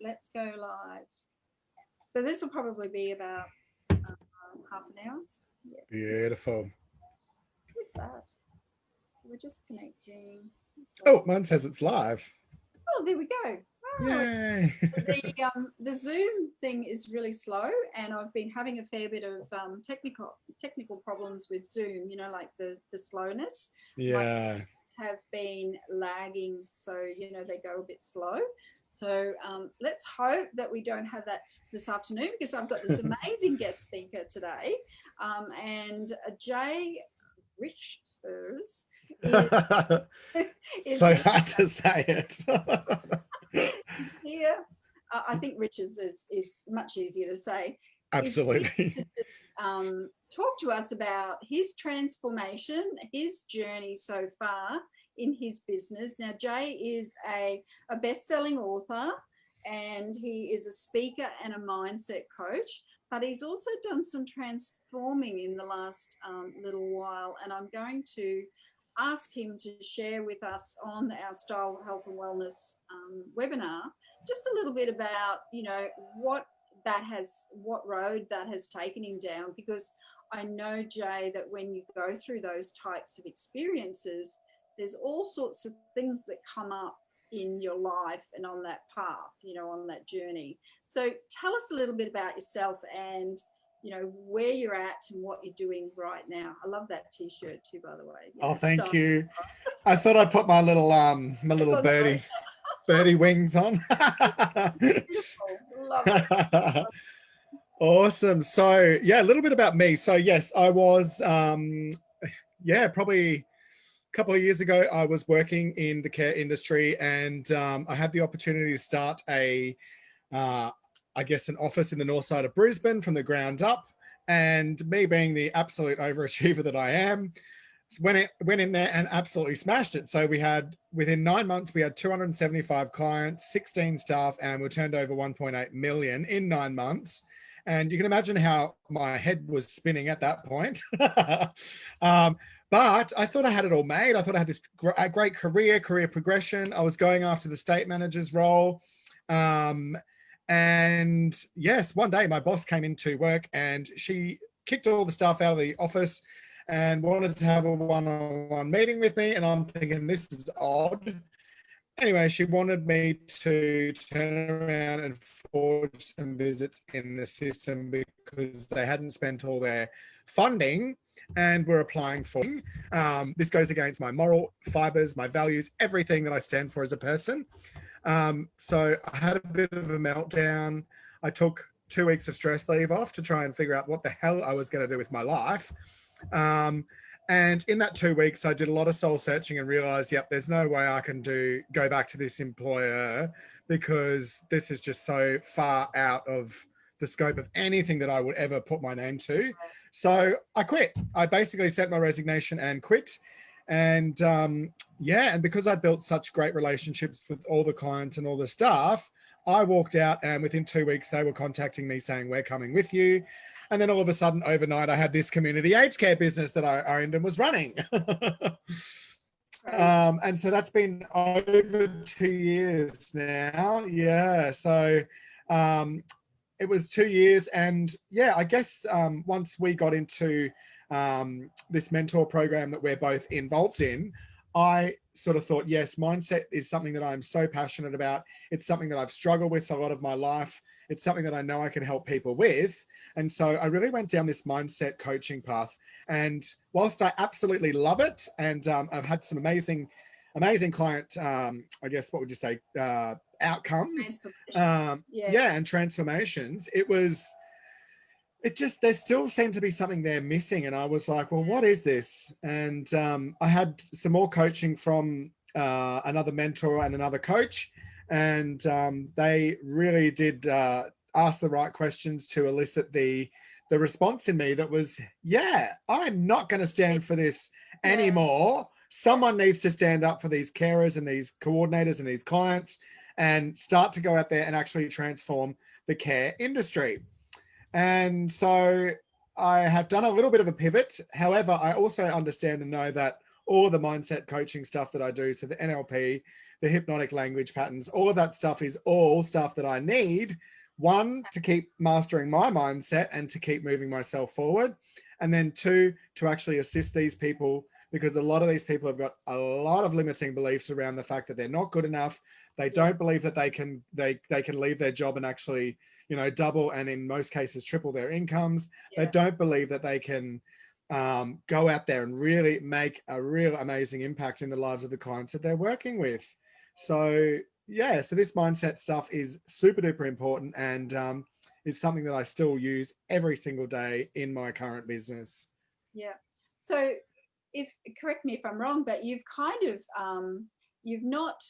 Let's go live. So this will probably be about half an hour. Yeah, Beautiful. with that. So we're just connecting. Oh, mine says it's live. Oh, there we go. Oh, Yay. the Zoom thing is really slow, and I've been having a fair bit of technical problems with Zoom. You know, like the slowness. My Yeah. have been lagging, so they go a bit slow. So let's hope that we don't have that this afternoon, because I've got this amazing guest speaker today, and Jay Richters is is So here. hard to say it. Is here. I think Riches is much easier to say. Is here Absolutely. to just talk to us about his transformation, his journey so far in his business. Now, Jay is a best-selling author, and he is a speaker and a mindset coach, but he's also done some transforming in the last little while, and I'm going to ask him to share with us on our Style, Health and Wellness webinar just a little bit about, what road that has taken him down, because I know, Jay, that when you go through those types of experiences, there's all sorts of things that come up in your life and on that path, on that journey. So tell us a little bit about yourself and where you're at and what you're doing right now. I love that t-shirt too, by the way. Oh, thank Stop. you. I thought I'd put my little my It's little on the birdie wings on. beautiful. Love it. Awesome. So yeah, a little bit about me. So yes, I was probably a couple of years ago, I was working in the care industry, and I had the opportunity to start uh, I guess, an office in the north side of Brisbane from the ground up. And me being the absolute overachiever that I am, went in there and absolutely smashed it. So we had, within 9 months, we had 275 clients, 16 staff, and we turned over 1.8 million in 9 months. And you can imagine how my head was spinning at that point. But I thought I had it all made. I thought I had this great career progression. I was going after the state manager's role. And yes, one day my boss came into work and she kicked all the staff out of the office and wanted to have a one-on-one meeting with me. And I'm thinking, this is odd. Anyway, she wanted me to turn around and forge some visits in the system because they hadn't spent all their funding and were applying for. This goes against my moral fibers, my values, everything that I stand for as a person. So I had a bit of a meltdown. I took 2 weeks of stress leave off to try and figure out what the hell I was going to do with my life. And in that 2 weeks, I did a lot of soul searching and realized, yep, there's no way I can go back to this employer because this is just so far out of the scope of anything that I would ever put my name to. So I quit. I basically sent my resignation and quit. And and because I built such great relationships with all the clients and all the staff, I walked out, and within 2 weeks, they were contacting me saying, we're coming with you. And then all of a sudden, overnight, I had this community aged care business that I owned and was running. And so that's been over 2 years now. Yeah. So it was 2 years. And yeah, I guess once we got into this mentor program that we're both involved in, I sort of thought, yes, mindset is something that I'm so passionate about. It's something that I've struggled with a lot of my life. It's something that I know I can help people with. And so I really went down this mindset coaching path. And whilst I absolutely love it, and I've had some amazing client, I guess, what would you say, outcomes, and transformations, there still seemed to be something there missing. And I was like, well, what is this? And I had some more coaching from another mentor and another coach. And they really did ask the right questions to elicit the response in me that was, yeah, I'm not going to stand for this anymore. Someone needs to stand up for these carers and these coordinators and these clients and start to go out there and actually transform the care industry. And so I have done a little bit of a pivot. However, I also understand and know that all of the mindset coaching stuff that I do, so the NLP, the hypnotic language patterns, all of that stuff is all stuff that I need, one, to keep mastering my mindset and to keep moving myself forward. And then two, to actually assist these people, because a lot of these people have got a lot of limiting beliefs around the fact that they're not good enough. They don't believe that they can leave their job and actually, you know, double, and in most cases triple their incomes. They don't believe that they can go out there and really make a real amazing impact in the lives of the clients that they're working with. So yeah, so this mindset stuff is super duper important, and is something that I still use every single day in my current business. Yeah. So if, correct me if I'm wrong, but you've kind of, you've not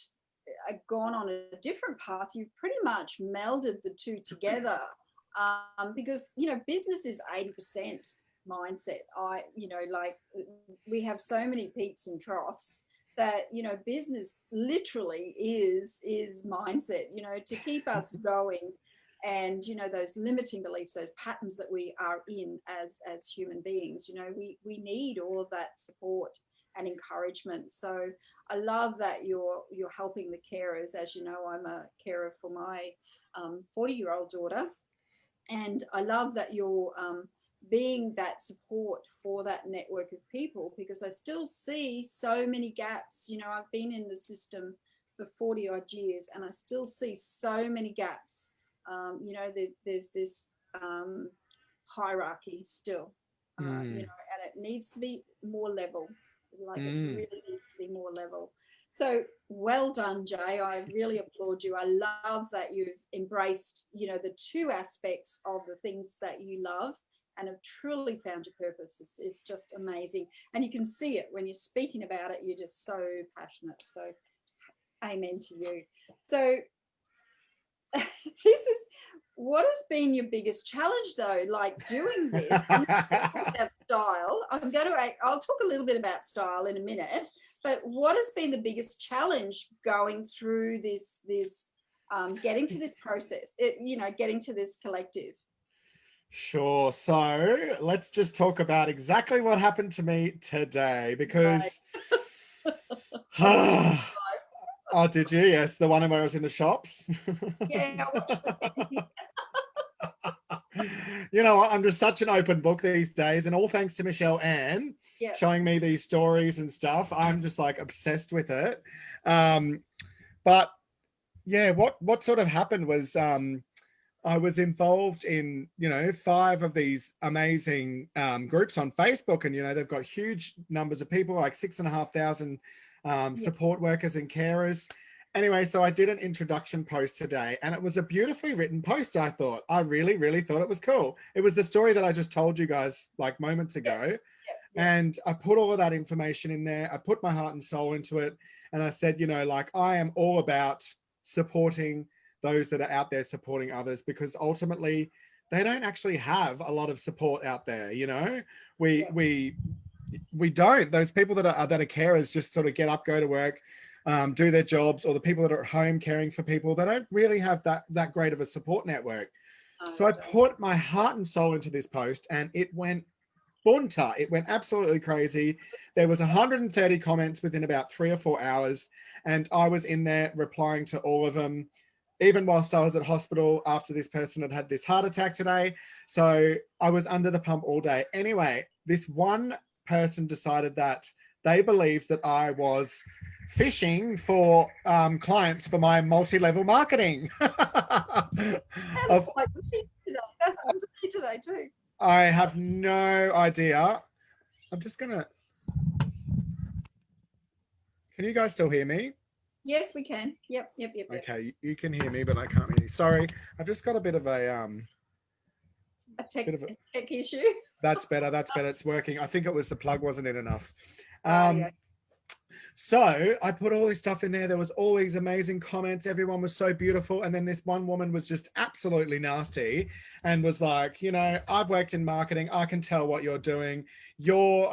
gone on a different path. You've pretty much melded the two together, because, you know, business is 80% mindset. You know, like, we have so many peaks and troughs that, you know, business literally is mindset, you know, to keep us going. And, you know, those limiting beliefs, those patterns that we are in as human beings, you know, we need all of that support and encouragement. So I love that you're helping the carers. As you know, I'm a carer for my 40-year-old daughter, and I love that you're being that support for that network of people, because I still see so many gaps. You know, I've been in the system for 40 odd years, and I still see so many gaps. You know, there's this hierarchy still, you know, and it needs to be more level. Like, it really needs to be more level. So well done, Jay. I really applaud you. I love that you've embraced, you know, the two aspects of the things that you love, and have truly found your purpose. It's just amazing. And you can see it when you're speaking about it. You're just so passionate. So amen to you. So this is, what has been your biggest challenge though, like doing this? And about style, I'll talk a little bit about style in a minute, but what has been the biggest challenge going through this getting to this process, you know, getting to this collective? Sure. So let's just talk about exactly what happened to me today, because oh, did you? Yes, the one where I was in the shops. Yeah, I watched the You know what? I'm just such an open book these days, and all thanks to Michelle Ann showing me these stories and stuff. I'm just like obsessed with it. But yeah, what sort of happened was I was involved in, you know, 5 of these amazing groups on Facebook, and, you know, they've got huge numbers of people, like 6,500 support workers and carers. Anyway, so I did an introduction post today, and it was a beautifully written post. I thought, I really, really thought it was cool. It was the story that I just told you guys like moments ago. And I put all of that information in there. I put my heart and soul into it. And I said, you know, like, I am all about supporting those that are out there supporting others, because ultimately they don't actually have a lot of support out there. You know, we don't. Those people that are carers just sort of get up, go to work, do their jobs, or the people that are at home caring for people, they don't really have that great of a support network. So I put my heart and soul into this post, and it went bunter. It went absolutely crazy. There was 130 comments within about 3 or 4 hours, and I was in there replying to all of them, even whilst I was at hospital after this person had had this heart attack today. So I was under the pump all day. Anyway, this one person decided that they believed that I was fishing for clients for my multi-level marketing. like today too. I have no idea. I'm just gonna. Can you guys still hear me? Yes, we can. Yep. Okay, you can hear me, but I can't hear you. Sorry, I've just got a bit of a tech issue. That's better. That's better. It's working. I think it was the plug wasn't in enough. Yeah. So I put all this stuff in there. There was all these amazing comments. Everyone was so beautiful. And then this one woman was just absolutely nasty and was like, you know, I've worked in marketing. I can tell what you're doing. You're,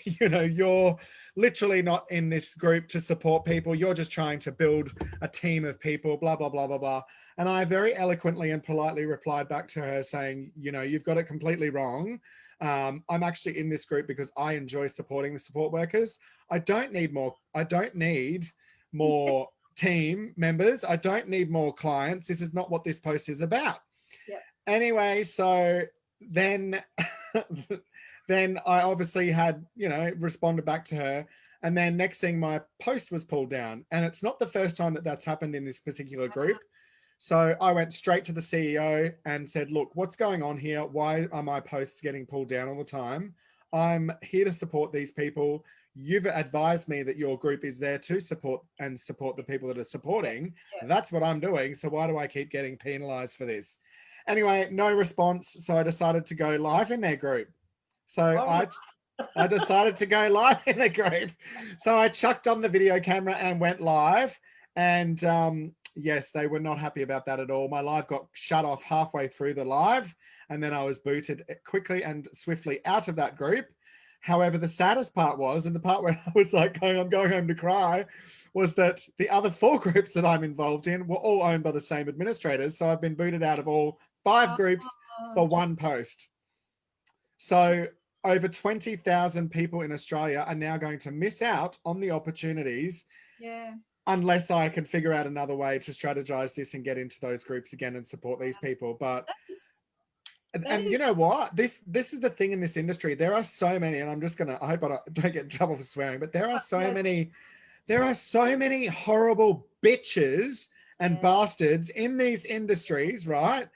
you know, you're literally not in this group to support people. You're just trying to build a team of people, blah, blah, blah, blah, blah. And I very eloquently and politely replied back to her saying, you know, you've got it completely wrong. I'm actually in this group because I enjoy supporting the support workers. I don't need more team members. I don't need more clients. This is not what this post is about. Yep. Anyway, so then then I obviously had, responded back to her. And then next thing, my post was pulled down. And it's not the first time that that's happened in this particular group. So I went straight to the CEO and said, look, what's going on here? Why are my posts getting pulled down all the time? I'm here to support these people. You've advised me that your group is there to support the people that are supporting. Yeah. That's what I'm doing. So why do I keep getting penalized for this? Anyway, no response. So I decided to go live in their group. So I decided to go live in the group. So I chucked on the video camera and went live. And yes, they were not happy about that at all. My live got shut off halfway through the live. And then I was booted quickly and swiftly out of that group. However, the saddest part was, and the part where I was like, I'm going home to cry, was that the other 4 groups that I'm involved in were all owned by the same administrators. So I've been booted out of all 5 groups for 1 post. So over 20,000 people in Australia are now going to miss out on the opportunities. Yeah. Unless I can figure out another way to strategize this and get into those groups again and support these people. But and you know what? This is the thing in this industry. There are so many, and I hope I don't get in trouble for swearing, but there are so many horrible bitches and bastards in these industries, right?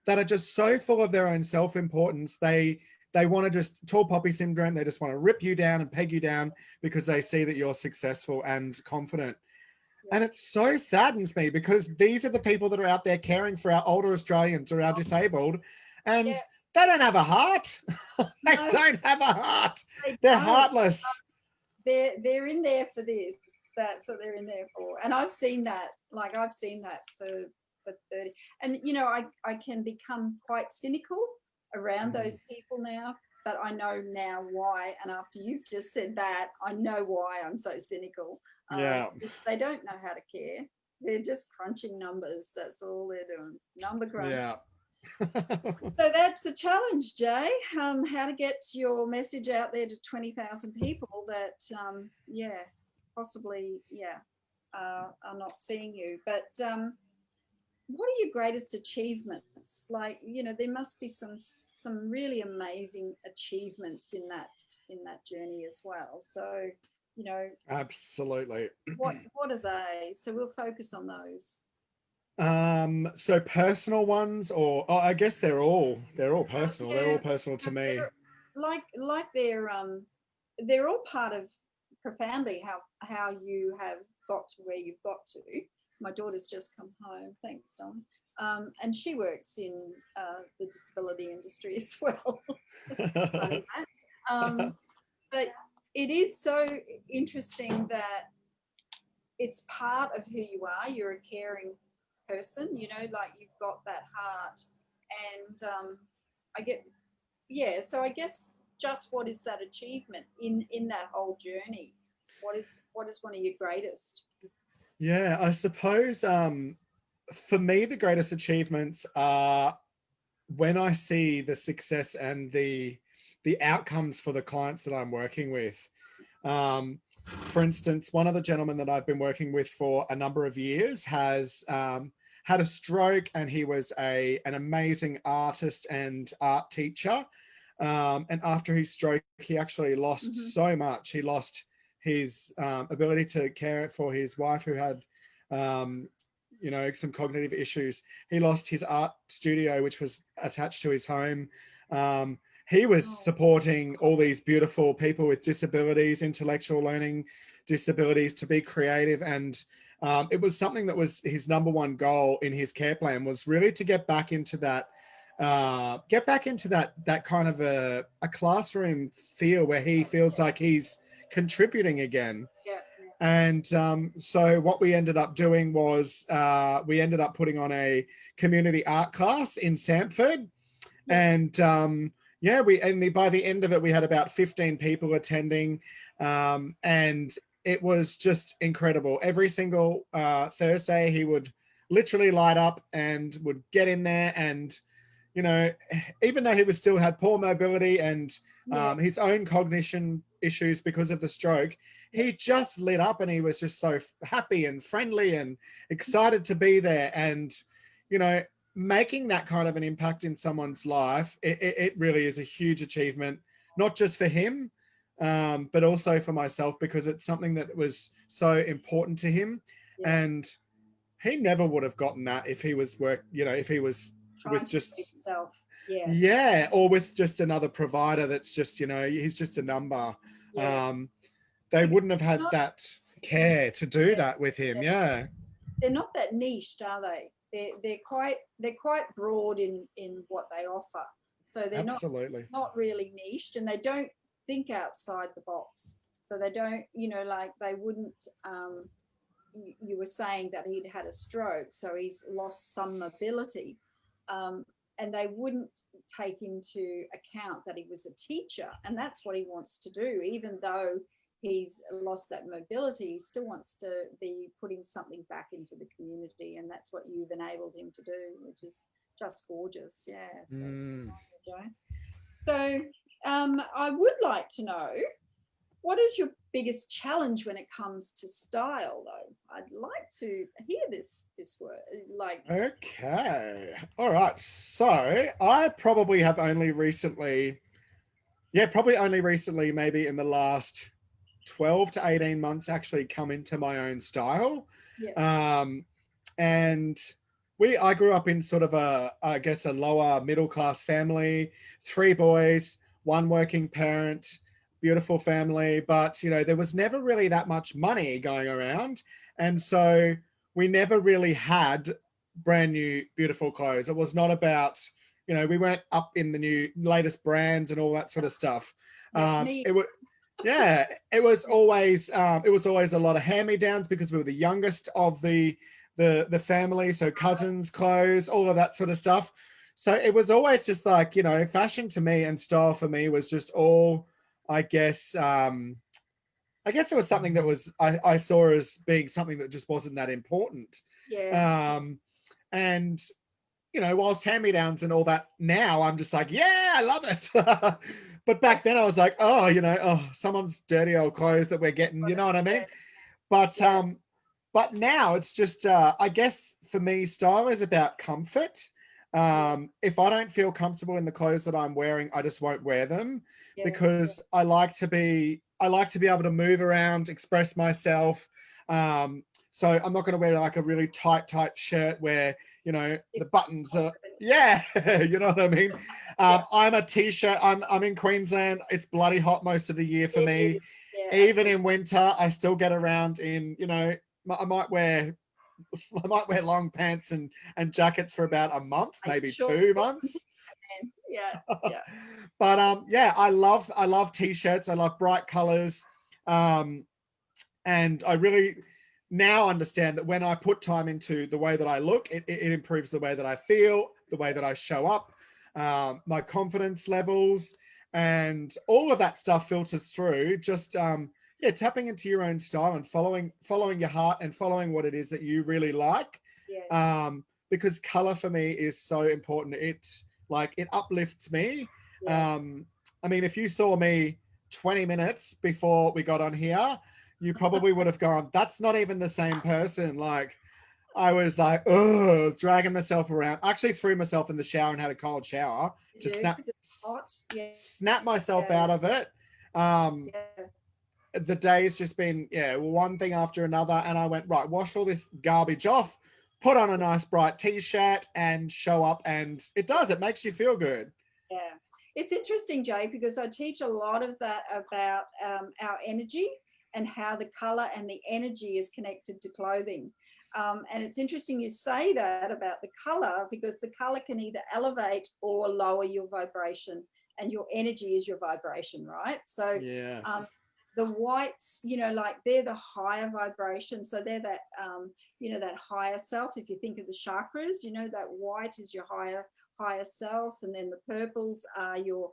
That are just so full of their own self-importance. They want to just tall poppy syndrome. They just want to rip you down and peg you down because they see that you're successful and confident. And it so saddens me because these are the people that are out there caring for our older Australians or our disabled, and they don't have a heart. They don't have a heart. They're heartless. They're in there for this. That's what they're in there for. And I've seen that. Like I've seen that for 30. And I can become quite cynical around those people now. But I know now why. And after you've just said that, I know why I'm so cynical. They don't know how to care. They're just crunching numbers. That's all they're doing. Number crunch. Yeah. So that's a challenge, Jay. How to get your message out there to 20,000 people that, possibly, are not seeing you. But what are your greatest achievements? Like, there must be some really amazing achievements in that journey as well. So, absolutely. What are they? So we'll focus on those. So personal ones, or I guess they're all personal. They're all personal to me. They're all part of profoundly how you have got to where you've got to. My daughter's just come home. Thanks, Dom. And she works in the disability industry as well. Funny that. But it is so interesting that it's part of who you are. You're a caring person, like you've got that heart. And so I guess just what is that achievement in that whole journey? What is one of your greatest? Yeah, I suppose for me, the greatest achievements are when I see the success and the outcomes for the clients that I'm working with. For instance, one of the gentlemen that I've been working with for a number of years has had a stroke, and he was an amazing artist and art teacher. And after his stroke, he actually lost so much. He lost his ability to care for his wife who had, some cognitive issues. He lost his art studio, which was attached to his home. He was supporting all these beautiful people with disabilities, intellectual learning disabilities, to be creative. And it was something that was his number one goal in his care plan, was really to get back into that kind of a classroom feel where he feels like he's contributing again. And so what we ended up doing was we ended up putting on a community art class in Sanford. And by the end of it, we had about 15 people attending, and it was just incredible. Every single Thursday, he would literally light up and would get in there, and even though he was still had poor mobility and his own cognition issues because of the stroke, he just lit up and he was just so happy and friendly and excited to be there. And, you know, making that kind of an impact in someone's life, it really is a huge achievement, not just for him, but also for myself, because it's something that was so important to him. Yeah. And he never would have gotten that if he was if he was Trying with to do just, himself. Yeah. yeah, or with just another provider that's just, he's just a number. Yeah. They Because wouldn't have they're had not, that care to do yeah, that with him. Yeah, they're not that niched, are they? They're quite broad in what they offer. So they're absolutely. not really niched, and they don't think outside the box. So they don't, like they wouldn't. You were saying that he'd had a stroke, so he's lost some mobility, and they wouldn't take into account that he was a teacher, and that's what he wants to do. Even though he's lost that mobility, he still wants to be putting something back into the community, and that's what you've enabled him to do, which is just gorgeous. Yeah. So, so I would like to know, what is your biggest challenge when it comes to style, though? I'd like to hear this word. Like, Okay. All right. So I probably have probably only recently, maybe in the last 12 to 18 months, actually come into my own style. yeah, And I grew up in sort of I guess, a lower middle class family, 3 boys, one working parent, beautiful family. But, there was never really that much money going around. And so we never really had brand new, beautiful clothes. It was not about, we weren't up in the new latest brands and all that sort of stuff. yeah, me, It was, yeah, it was always a lot of hand-me-downs because we were the youngest of the family, so cousins, clothes, all of that sort of stuff. So it was always just like, fashion to me and style for me was just all, I guess, it was something that was I saw as being something that just wasn't that important. yeah, And whilst hand-me-downs and all that, now I'm just like, yeah, I love it. But back then I was like, someone's dirty old clothes that we're getting, you know what I mean? But yeah, but now it's just, I guess for me, style is about comfort. yeah, If I don't feel comfortable in the clothes that I'm wearing, I just won't wear them, yeah, because I like to be able to move around, express myself. So I'm not going to wear like a really tight shirt where, the buttons are, yeah, you know what I mean? yeah, I'm a t-shirt. I'm in Queensland. It's bloody hot most of the year for it me. is. Yeah, Even absolutely. in winter, I still get around in, I might wear long pants and jackets for about a month, Are you maybe sure? 2 months. Yeah, yeah, But yeah, I love t-shirts. I love bright colors. And I really now understand that when I put time into the way that I look, it improves the way that I feel, the way that I show up, my confidence levels, and all of that stuff filters through. Just tapping into your own style and following your heart and following what it is that you really like. yes, Because color for me is so important. It's like, it uplifts me. yeah. I mean, if you saw me 20 minutes before we got on here, you probably would have gone, that's not even the same person. Like, I was like, oh, dragging myself around. I actually threw myself in the shower and had a cold shower to You do because it's hot. Yeah, snap myself yeah, out of it. Um, yeah. the day's just been, one thing after another. And I went, right, wash all this garbage off, put on a nice bright t-shirt and show up. And it makes you feel good. Yeah, it's interesting, Jay, because I teach a lot of that about our energy and how the color and the energy is connected to clothing. And it's interesting you say that about the color, because the color can either elevate or lower your vibration, and your energy is your vibration, right? So Yes. the whites, like they're the higher vibration. So they're that, that higher self. If you think of the chakras, that white is your higher self, and then the purples are your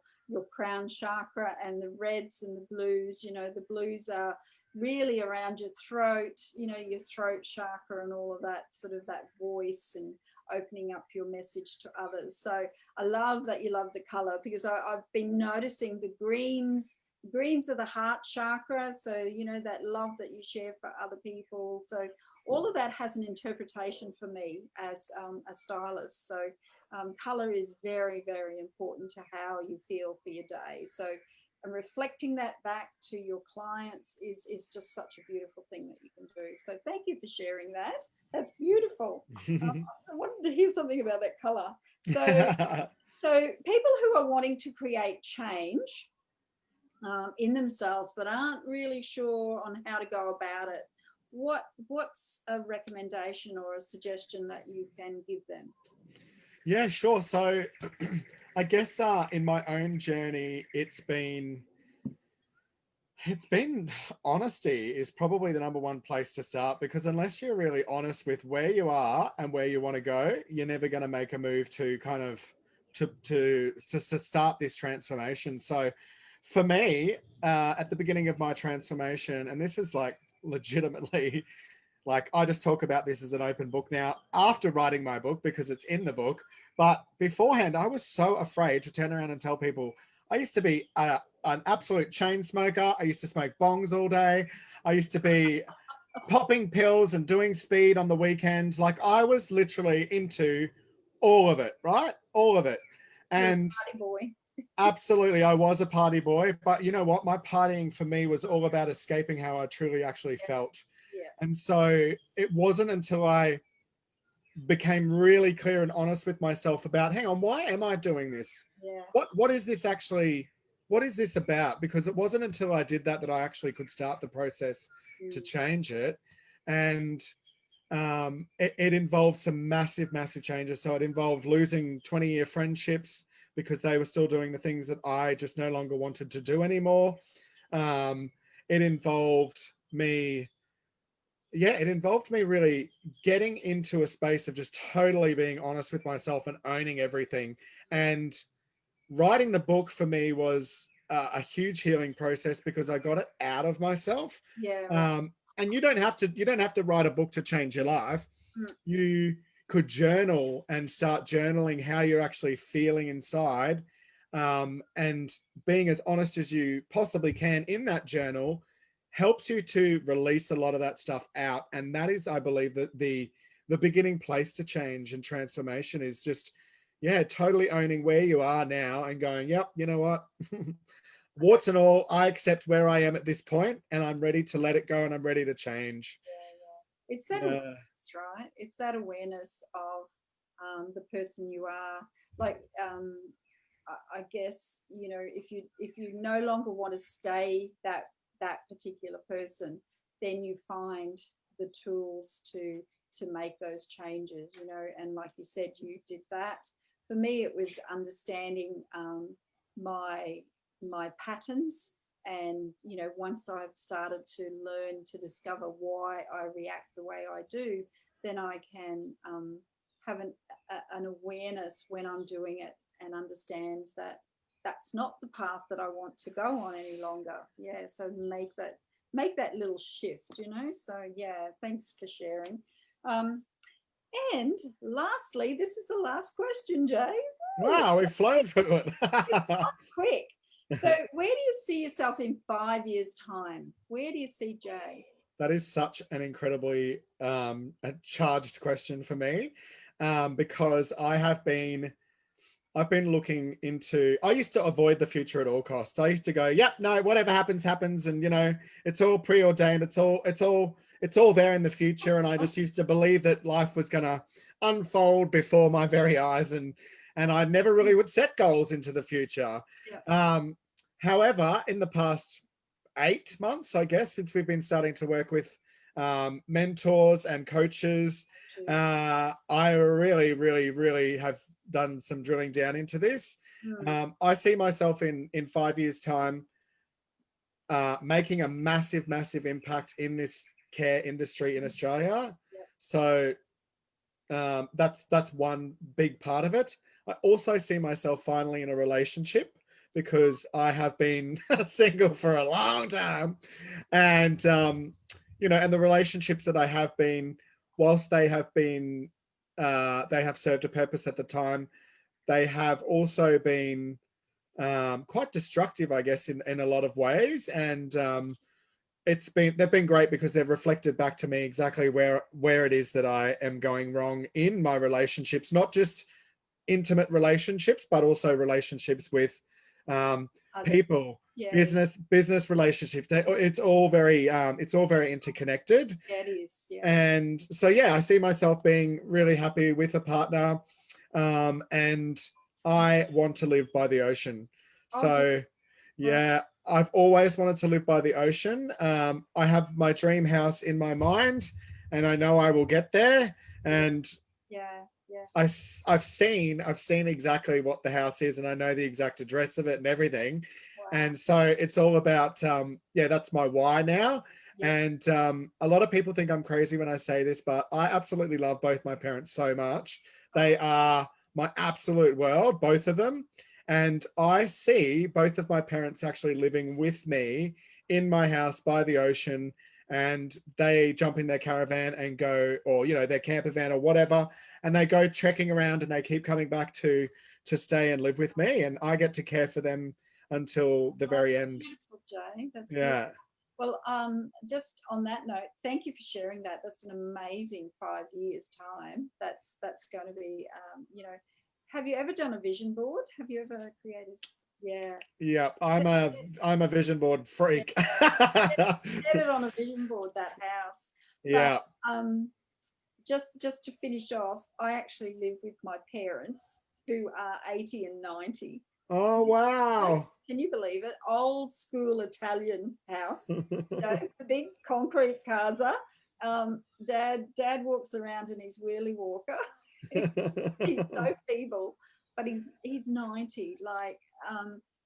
crown chakra, and the reds and the blues, the blues are really around your throat, your throat chakra, and all of that, sort of that voice and opening up your message to others. So I love that you love the color, because I've been noticing the greens greens are the heart chakra, so you know, that love that you share for other people. So all of that has an interpretation for me as a stylist. So color is very, very important to how you feel for your day. So and reflecting that back to your clients is just such a beautiful thing that you can do. So thank you for sharing that. That's beautiful. I wanted to hear something about that color. So people who are wanting to create change in themselves but aren't really sure on how to go about it, what's a recommendation or a suggestion that you can give them? Yeah, sure. So I guess in my own journey, it's been honesty is probably the number one place to start, because unless you're really honest with where you are and where you want to go, you're never going to make a move to kind of to start this transformation. So for me, at the beginning of my transformation, and this is like legitimately, like I just talk about this as an open book now after writing my book because it's in the book. But beforehand, I was so afraid to turn around and tell people. I used to be an absolute chain smoker. I used to smoke bongs all day. I used to be popping pills and doing speed on the weekends. Like I was literally into all of it, right? All of it. You're a And party boy. absolutely, I was a party boy. But you know what? My partying for me was all about escaping how I truly actually felt. Yeah. And so it wasn't until I became really clear and honest with myself about, hang on, why am I doing this? Yeah. What is this actually, what is this about? Because it wasn't until I did that that I actually could start the process to change it. And it involved some massive changes. So it involved losing 20-year friendships because they were still doing the things that I just no longer wanted to do anymore. It involved me it involved me really getting into a space of just totally being honest with myself and owning everything. And writing the book for me was a huge healing process because I got it out of myself. Yeah. Right. And you don't have to write a book to change your life. You could journal and start journaling how you're actually feeling inside, and being as honest as you possibly can in that journal helps you to release a lot of that stuff out. And that is, I believe, that the beginning place to change and transformation is just, yeah, totally owning where you are now and going, yep, you know what? Warts and all, I accept where I am at this point and I'm ready to let it go and I'm ready to change. It's that Yeah. awareness, right? It's that awareness of the person you are. Like, I guess, you know, if you no longer want to stay that particular person, then you find the tools to make those changes, you know. And like you said, you did that. For me, it was understanding my my patterns. And you know, once I've started to learn to discover why I react the way I do, then I can have an awareness when I'm doing it and understand that that's not the path that I want to go on any longer. Yeah, so make that little shift, you know. So yeah, thanks for sharing. Um, and lastly, this is the last question, Jay. Woo, Wow, we've flown through it. it's quick. So where do you see yourself in 5 years' time? Where do you see Jay? That is such an incredibly a charged question for me, because I've been looking into, I used to avoid the future at all costs. I used to go, yep, no, whatever happens, happens. And, you know, it's all preordained. It's all there in the future. And I just used to believe that life was going to unfold before my very eyes. And I never really would set goals into the future. Yeah. However, in the past 8 months, I guess, since we've been starting to work with mentors and coaches, I really have done some drilling down into this. I see myself in 5 years' time making a massive impact in this care industry in Australia. So that's one big part of it. I also see myself finally in a relationship because I have been single for a long time, and you know, and the relationships that I have been, whilst they have been, they have served a purpose at the time, they have also been quite destructive, I guess, in a lot of ways. And they've been great because they've reflected back to me exactly where it is that I am going wrong in my relationships, not just intimate relationships, but also relationships with Others. people, Yeah, business relationships. It's all very interconnected. yeah, it is. Yeah. And so, yeah, I see myself being really happy with a partner, and I want to live by the ocean. Oh, So, right. yeah, I've always wanted to live by the ocean. I have my dream house in my mind, and I know I will get there. And Yeah, yeah. I've seen exactly what the house is, and I know the exact address of it and everything. Wow. And so it's all about that's my why now. Yeah. And a lot of people think I'm crazy when I say this, but I absolutely love both my parents so much. They are my absolute world, both of them. And I see both of my parents actually living with me in my house by the ocean, and they jump in their caravan and go, or their camper van or whatever, and they go trekking around, and they keep coming back to stay and live with me, and I get to care for them until the very end. Beautiful, Jay. That's beautiful. Yeah. Well, just on that note, thank you for sharing that. That's an amazing 5 years time. That's going to be, have you ever done a vision board? Have you ever created? Yeah. Yeah, I'm a vision board freak. Get it on a vision board, that house. But Yeah. just to finish off, I actually live with my parents who are 80 and 90. Oh, wow. Can you believe it? Old school Italian house, the big concrete casa. Dad walks around in his wheelie walker. He's so feeble, but he's 90. Like,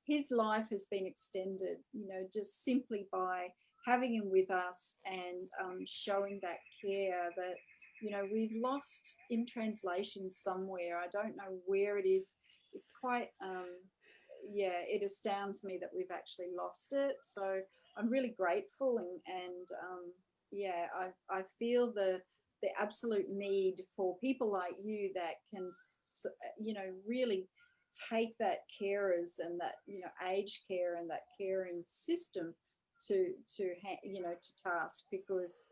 his life has been extended, just simply by having him with us and showing that care that we've lost in translation somewhere. I don't know where it is. It's quite it astounds me that we've actually lost it. So I'm really grateful, and I feel the absolute need for people like you that can really take that carers and that aged care and that caring system to task, because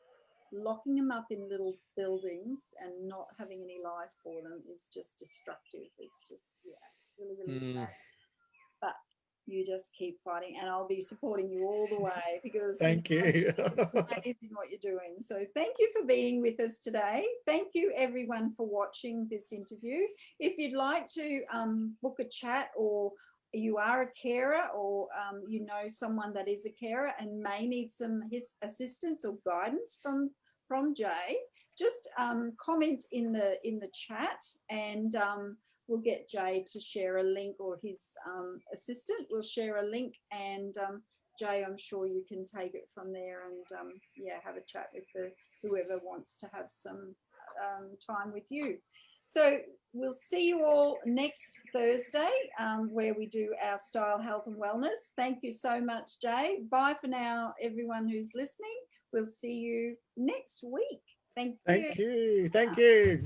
locking them up in little buildings and not having any life for them is just destructive. It's just, it's really, really sad. But you just keep fighting, and I'll be supporting you all the way, because Thank you. it's amazing what you're doing. So thank you for being with us today. Thank you everyone for watching this interview. If you'd like to book a chat, or you are a carer, or someone that is a carer and may need some assistance or guidance from Jay, just comment in the chat, and we'll get Jay to share a link, or his assistant will share a link, and Jay, I'm sure you can take it from there, and have a chat with whoever wants to have some time with you. So we'll see you all next Thursday, where we do our Style, Health and Wellness. Thank you so much, Jay. Bye for now, everyone who's listening. We'll see you next week. Thank you. Thank you. Thank you.